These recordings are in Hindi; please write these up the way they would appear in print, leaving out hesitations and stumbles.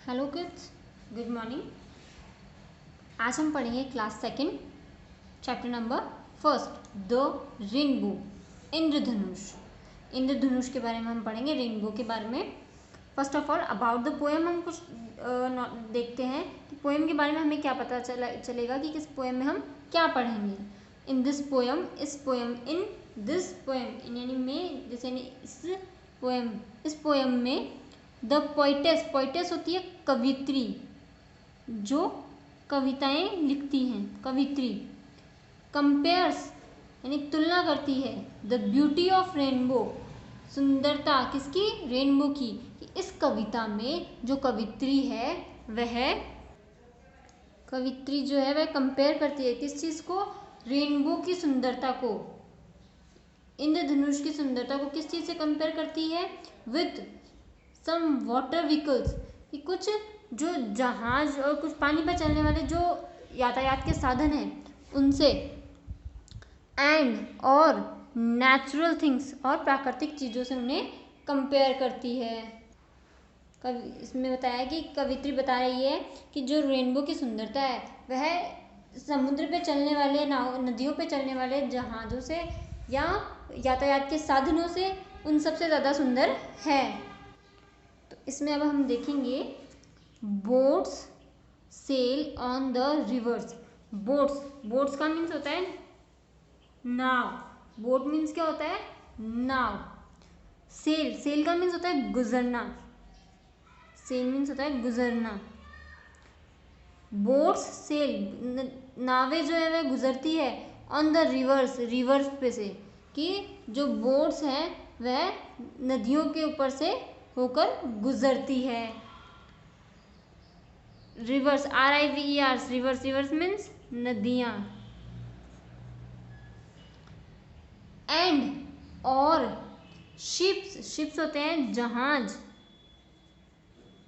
Hello kids, good morning. आज हम पढ़ेंगे class second, chapter number first, the rainbow, इंद्रधनुष। इंद्रधनुष के बारे में हम पढ़ेंगे, रेनबो के बारे में। First of all about the poem हम कुछ देखते हैं कि पोएम के बारे में हमें क्या पता चलेगा कि किस पोएम में हम क्या पढ़ेंगे। इन दिस पोएम, इस पोएम, इन दिस पोएम, इन यानी में, जैसे इस पोएम में द पोइटेस होती है कवित्री, जो कविताएं लिखती हैं, कवित्री। कंपेयर्स यानी तुलना करती है, द ब्यूटी ऑफ रेनबो, सुंदरता किसकी, रेनबो की। इस कविता में जो कवित्री है वह कंपेयर करती है किस चीज को, रेनबो की सुंदरता को, इंद्रधनुष की सुंदरता को किस चीज से कंपेयर करती है, विथ सम वाटर व्हीकल्स, कि कुछ जो जहाज और कुछ पानी पर चलने वाले जो यातायात के साधन हैं उनसे, एंड और नेचुरल थिंग्स, और प्राकृतिक चीज़ों से उन्हें कंपेयर करती है। इसमें बताया कि कवित्री बता रही है कि जो रेनबो की सुंदरता है वह समुद्र पे चलने वाले नदियों पे चलने वाले जहाज़ों से या यातायात के साधनों से उन सबसे ज़्यादा सुंदर है। तो इसमें अब हम देखेंगे boats sail on the rivers. Boats का मीन्स होता है नाव। बोट मीन्स क्या होता है, नाव। सेल का मीन्स होता है गुजरना। सेल मीन्स होता है गुजरना। बोट्स सेल, नावें जो है वह गुजरती है ऑन द रिवर्स पे से, कि जो बोट्स हैं वह नदियों के ऊपर से होकर गुजरती है। रिवर्स, RIVERS, रिवर्स मीन्स नदियां। एंड और शिप्स होते हैं जहाज।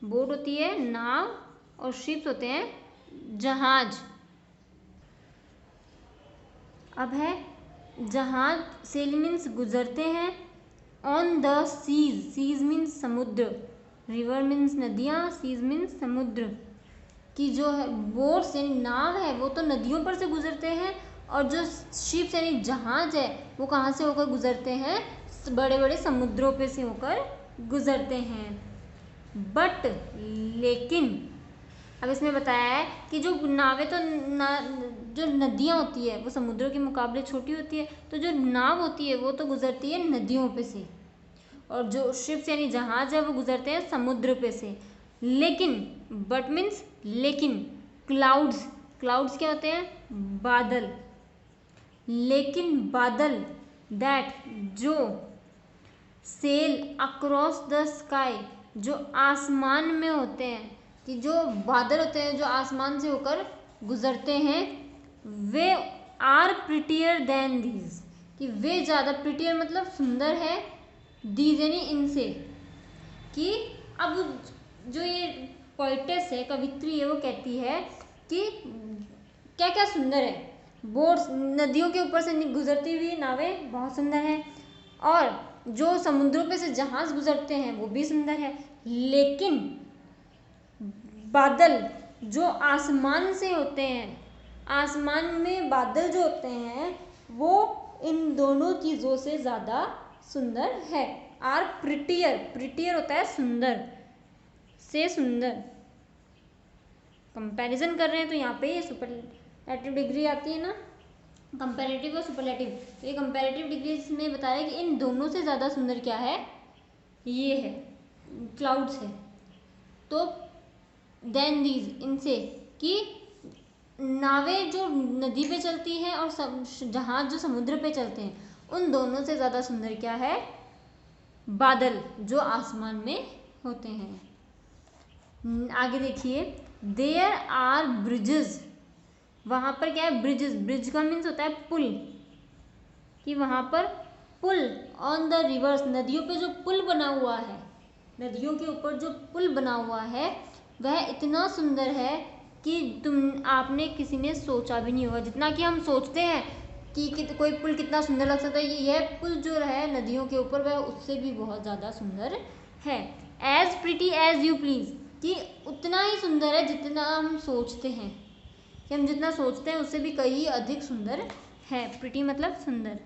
बोट होती है नाव और शिप्स होते हैं जहाज। अब है जहाज, सेल मीन्स गुजरते हैं, ऑन द सीज मीन्स समुद्र, रिवर मीन्स नदियाँ, सीज मीन्स समुद्र। कि जो है बोट्स यानी नाव है वो तो नदियों पर से गुजरते हैं, और जो शिप्स यानी जहाज है वो कहाँ से होकर गुजरते हैं, बड़े बड़े समुद्रों पे से होकर गुजरते हैं। बट लेकिन अब इसमें बताया है कि जो नावें तो जो नदियाँ होती है वो समुद्रों के मुकाबले छोटी होती है, तो जो नाव होती है वो तो गुजरती है नदियों पे से, और जो शिप्स यानी जहाज है वो गुजरते हैं समुद्र पे से। लेकिन बट मीन्स लेकिन, क्लाउड्स क्या होते हैं, बादल। लेकिन बादल, दैट जो सेल अक्रॉस द स्काई, जो आसमान में होते हैं, कि जो बादल होते हैं जो आसमान से होकर गुजरते हैं, वे आर प्रिटियर देन दीज, कि वे ज़्यादा, प्रिटियर मतलब सुंदर है, दीज यानी इनसे। कि अब जो ये पोइटेस है, कवित्री है, वो कहती है कि क्या क्या सुंदर है। बोट्स, नदियों के ऊपर से गुजरती हुई नावें बहुत सुंदर हैं, और जो समुद्रों पे से जहाज गुजरते हैं वो भी सुंदर है। लेकिन बादल जो आसमान से होते हैं, आसमान में बादल जो होते हैं वो इन दोनों चीज़ों से ज़्यादा सुंदर है। आर प्रिटियर होता है सुंदर से, सुंदर। कंपैरिजन कर रहे हैं तो यहाँ पे ये सुपरलेटिव डिग्री आती है ना, कंपैरेटिव और सुपरलेटिव। तो ये कंपैरेटिव डिग्री इसमें बताया कि इन दोनों से ज़्यादा सुंदर क्या है, ये है, क्लाउड्स है। तो देन दीज, इनसे, कि नावें जो नदी पे चलती हैं और जहाज जो समुद्र पे चलते हैं, उन दोनों से ज़्यादा सुंदर क्या है, बादल जो आसमान में होते हैं। आगे देखिए, देयर आर ब्रिजेस, वहाँ पर क्या है, ब्रिज का मीन्स होता है पुल, कि वहाँ पर पुल, ऑन द रिवर्स, नदियों पे जो पुल बना हुआ है, नदियों के ऊपर जो पुल बना हुआ है वह इतना सुंदर है कि आपने किसी ने सोचा भी नहीं होगा। जितना कि हम सोचते हैं कि कोई पुल कितना सुंदर लग सकता है, यह पुल जो है नदियों के ऊपर वह उससे भी बहुत ज़्यादा सुंदर है। As pretty as you please, कि उतना ही सुंदर है जितना हम सोचते हैं, कि हम जितना सोचते हैं उससे भी कहीं अधिक सुंदर है। प्रिटी मतलब सुंदर।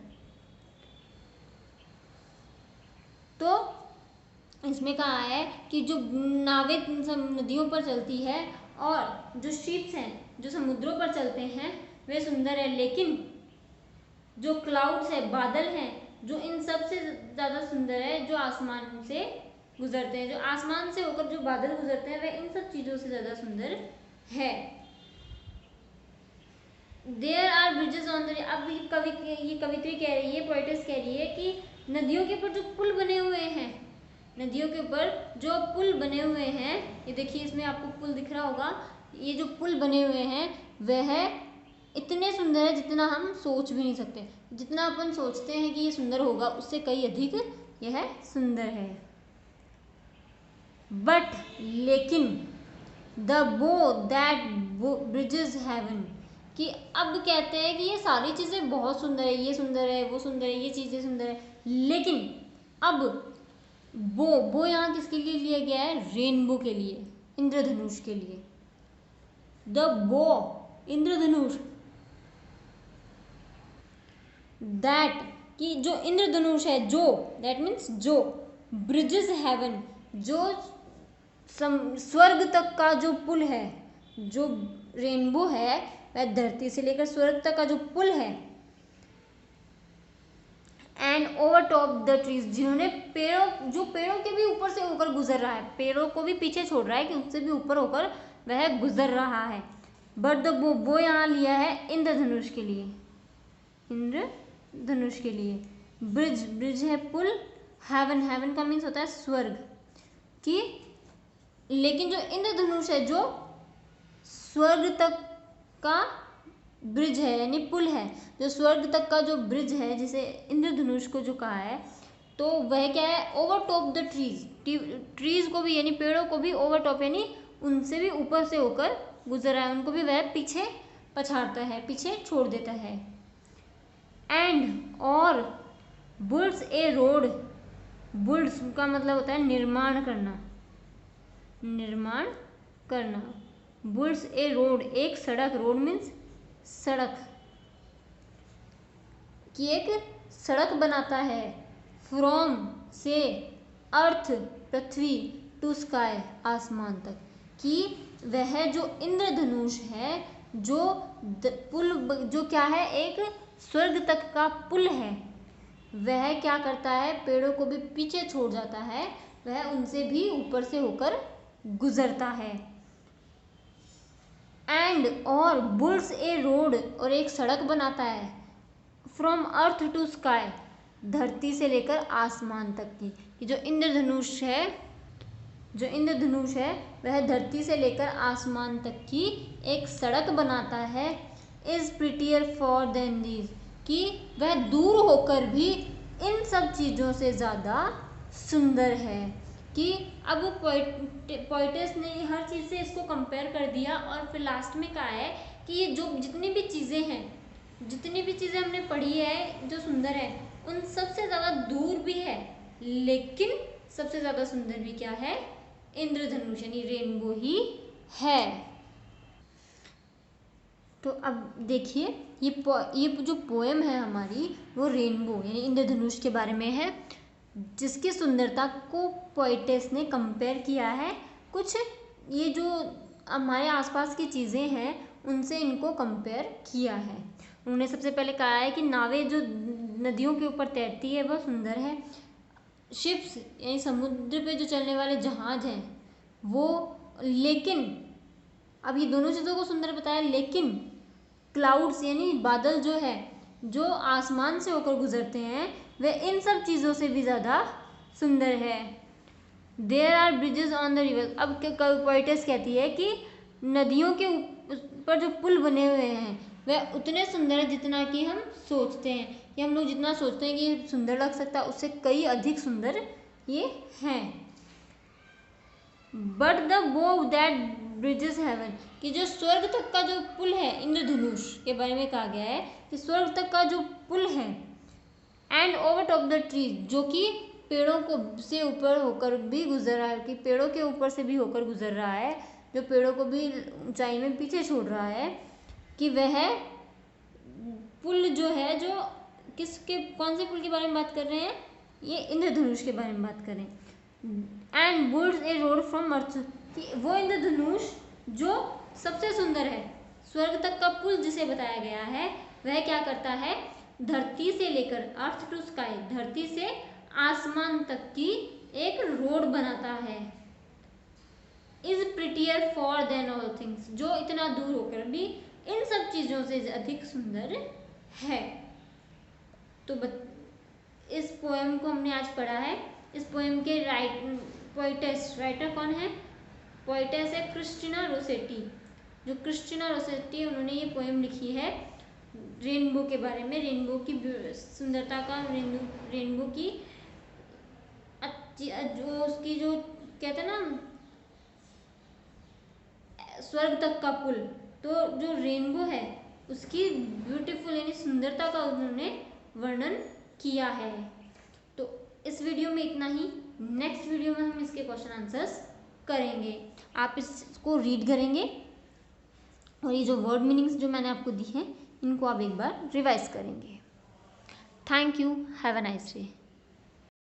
तो इसमें कहा है कि जो नावें नदियों पर चलती है और जो शिप्स हैं जो समुद्रों पर चलते हैं वे सुंदर है, लेकिन जो क्लाउड्स है, बादल हैं, जो इन सब से ज़्यादा सुंदर है जो आसमान से गुजरते हैं। जो आसमान से होकर जो बादल गुजरते हैं वे इन सब चीज़ों से ज़्यादा सुंदर है। There are bridges on the, अब ये कवित्री कह रही है, पोएटिस कह रही है कि नदियों के ऊपर जो पुल बने हुए हैं, नदियों के ऊपर जो पुल बने हुए हैं, ये देखिए इसमें आपको पुल दिख रहा होगा, ये जो पुल बने हुए हैं वह इतने सुंदर है जितना हम सोच भी नहीं सकते। जितना अपन सोचते हैं कि ये सुंदर होगा उससे कई अधिक यह सुंदर है। बट लेकिन द बो दैट ब्रिजेस हेवन, कि अब कहते हैं कि ये सारी चीज़ें बहुत सुंदर है, ये सुंदर है, वो सुंदर है, ये चीज़ें सुंदर है, लेकिन अब बो यहाँ किसके लिए लिया गया है? रेनबो के लिए, इंद्रधनुष के लिए। द बो, इंद्रधनुष, दैट, कि जो इंद्रधनुष है, जो, दैट मीन्स जो, ब्रिजेस हेवन, जो स्वर्ग तक का जो पुल है, जो रेनबो है वह धरती से लेकर स्वर्ग तक का जो पुल है, and over top the trees, जिन्होंने जो पेड़ों के भी ऊपर से होकर गुजर रहा है, पेड़ों को भी पीछे छोड़ रहा है कि उससे भी ऊपर होकर वह गुजर रहा है। बट द बो यहाँ लिया है इंद्रधनुष के लिए, इंद्रधनुष के लिए। ब्रिज है पुल, हेवन का मीन्स होता है स्वर्ग, कि लेकिन जो इंद्रधनुष है जो स्वर्ग तक का ब्रिज है, यानी पुल है, जो स्वर्ग तक का जो ब्रिज है जिसे इंद्रधनुष को जो कहा है, तो वह क्या है? ओवर टॉप द ट्रीज को भी, यानी पेड़ों को भी ओवर टॉप, यानी उनसे भी ऊपर से होकर गुजर रहा है, उनको भी वह पीछे पछाड़ता है, पीछे छोड़ देता है। एंड और बुल्ड्स ए रोड, बुल्ड्स का मतलब होता है निर्माण करना, निर्माण करना। बुल्ड्स ए रोड, एक सड़क, रोड मीन्स सड़क, कि एक सड़क बनाता है, फ्रॉम से, अर्थ पृथ्वी, टू स्काई आसमान तक, कि वह जो इंद्रधनुष है, जो पुल, जो क्या है? एक स्वर्ग तक का पुल है, वह क्या करता है? पेड़ों को भी पीछे छोड़ जाता है, वह उनसे भी ऊपर से होकर गुजरता है। एंड और बुल्ड्स ए रोड, और एक सड़क बनाता है, फ्रॉम अर्थ टू स्काई, धरती से लेकर आसमान तक की, कि जो इंद्रधनुष है, जो इंद्रधनुष है वह धरती से लेकर आसमान तक की एक सड़क बनाता है। Is prettier far than these, कि वह दूर होकर भी इन सब चीज़ों से ज़्यादा सुंदर है। कि अब पोएटिस ने हर चीज़ से इसको कंपेयर कर दिया, और फिर लास्ट में कहा है कि ये जो जितनी भी चीज़ें हैं, जितनी भी चीज़ें हमने पढ़ी है जो सुंदर है, उन सबसे ज़्यादा दूर भी है, लेकिन सबसे ज़्यादा सुंदर भी क्या है? इंद्रधनुष, यानी रेनबो ही है। तो अब देखिए ये जो पोएम है हमारी, वो रेनबो यानी इंद्रधनुष के बारे में है, जिसकी सुंदरता को पोएटिस ने कंपेयर किया है कुछ ये जो हमारे आसपास की चीज़ें हैं उनसे इनको कंपेयर किया है। उन्होंने सबसे पहले कहा है कि नावें जो नदियों के ऊपर तैरती है वह सुंदर है, शिप्स यानी समुद्र पे जो चलने वाले जहाज हैं वो, लेकिन अब ये दोनों चीज़ों को सुंदर बताया, लेकिन क्लाउड्स यानी बादल जो है, जो आसमान से होकर गुजरते हैं, वे इन सब चीज़ों से भी ज़्यादा सुंदर है। There are bridges on the river, अब पोएटिस कहती है कि नदियों के ऊपर जो पुल बने हुए हैं वह उतने सुंदर है जितना कि हम सोचते हैं, कि हम लोग जितना सोचते हैं कि सुंदर लग सकता है उससे कई अधिक सुंदर ये हैं। बट द बो दैट ब्रिजेस हेवन, कि जो स्वर्ग तक का जो पुल है, इंद्रधनुष के बारे में कहा गया है कि स्वर्ग तक का जो पुल है, and over top the trees, जो कि पेड़ों को से ऊपर होकर भी गुजर रहा है, कि पेड़ों के ऊपर से भी होकर गुजर रहा है, जो पेड़ों को भी ऊंचाई में पीछे छोड़ रहा है, कि वह पुल जो है, जो किसके कौन से पुल के बारे में बात कर रहे हैं, ये इंद्रधनुष के बारे में बात कर रहे हैं। एंड बुल्ड्स ए रोड फ्रॉम अर्थ, कि वो इंद्रधनुष जो सबसे सुंदर है, स्वर्ग तक का पुल जिसे बताया गया है, वह क्या करता है, धरती से लेकर अर्थ टू स्काई, धरती से आसमान तक की एक रोड बनाता है। Is prettier far than all things, जो इतना दूर होकर भी इन सब चीजों से अधिक सुंदर है। तो इस पोएम को हमने आज पढ़ा है। इस पोएम के राइटर कौन है, पोइटेस है क्रिस्टिना रोसेटी। जो क्रिस्टिना रोसेटी, उन्होंने ये पोएम लिखी है रेनबो के बारे में, रेनबो की सुंदरता का, रेनबो की जो उसकी जो कहते हैं ना स्वर्ग तक का पुल, तो जो रेनबो है उसकी ब्यूटीफुल यानी सुंदरता का उन्होंने वर्णन किया है। तो इस वीडियो में इतना ही। नेक्स्ट वीडियो में हम इसके क्वेश्चन आंसर्स करेंगे। आप इसको रीड करेंगे और ये जो वर्ड मीनिंग्स जो मैंने आपको दी हैं, इनको आप एक बार रिवाइज करेंगे। Thank you, have a nice day.